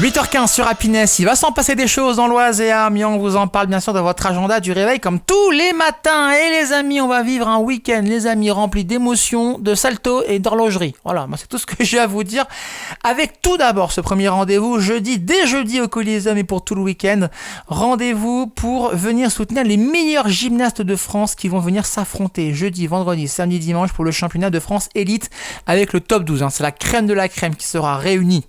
8h15 sur Happiness, il va s'en passer des choses dans l'Oise et à Amiens. On vous en parle bien sûr de votre agenda du réveil comme tous les matins. Et les amis, on va vivre un week-end, les amis, rempli d'émotions, de salto et d'horlogerie. Voilà, moi c'est tout ce que j'ai à vous dire. Avec tout d'abord ce premier rendez-vous dès jeudi au Coliseum et pour tout le week-end. Rendez-vous pour venir soutenir les meilleurs gymnastes de France qui vont venir s'affronter jeudi, vendredi, samedi, dimanche pour le championnat de France élite avec le top 12. C'est la crème de la crème qui sera réunie.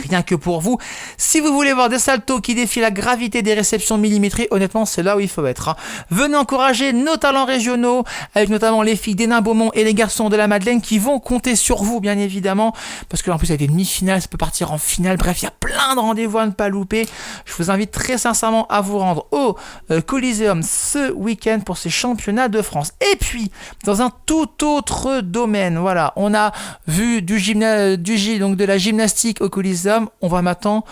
Rien que pour vous. Si vous voulez voir des saltos qui défient la gravité des réceptions millimétrées, honnêtement, c'est là où il faut être. Venez encourager nos talents régionaux, avec notamment les filles d'Hénin-Beaumont et les garçons de la Madeleine qui vont compter sur vous, bien évidemment, parce que en plus, avec des demi-finales, ça peut partir en finale. Bref, il y a plein de rendez-vous à ne pas louper. Je vous invite très sincèrement à vous rendre au Coliseum ce week-end pour ces championnats de France. Et puis, dans un tout autre domaine, voilà, on a vu donc de la gymnastique au Coliseum. On va maintenant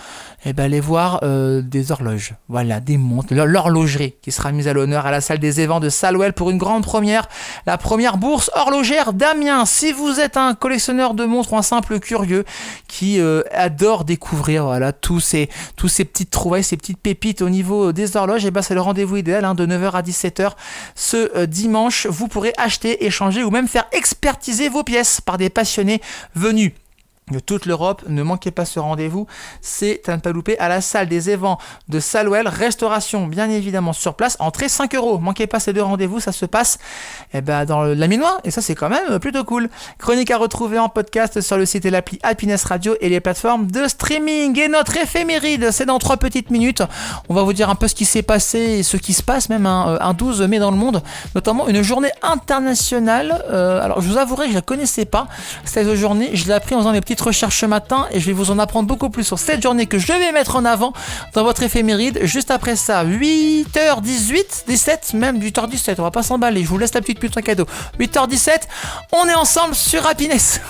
aller voir des horloges, voilà, des montres, l'horlogerie qui sera mise à l'honneur à la salle des évents de Salouel pour une grande première, la première bourse horlogère d'Amiens. Si vous êtes un collectionneur de montres ou un simple curieux qui adore découvrir tous ces petites trouvailles, ces petites pépites au niveau des horloges, c'est le rendez-vous idéal de 9h à 17h ce dimanche. Vous pourrez acheter, échanger ou même faire expertiser vos pièces par des passionnés venus de toute l'Europe. Ne manquez pas ce rendez-vous, c'est à ne pas louper à la salle des évents de Salouel. Restauration bien évidemment sur place, entrée 5 €. Manquez pas ces deux rendez-vous, ça se passe dans la Minois et ça c'est quand même plutôt cool. Chronique à retrouver en podcast sur le site et l'appli Happiness Radio et les plateformes de streaming. Et notre éphéméride, c'est dans 3 petites minutes. On va vous dire un peu ce qui s'est passé et ce qui se passe même un 12 mai dans le monde, notamment une journée internationale. Alors je vous avouerai que je la connaissais pas cette journée, je l'ai appris en faisant mes petites recherches ce matin et je vais vous en apprendre beaucoup plus sur cette journée que je vais mettre en avant dans votre éphéméride. Juste après ça, 8h18, 17, même 8h17, on va pas s'emballer, je vous laisse la petite pute en cadeau. 8h17, on est ensemble sur Happiness.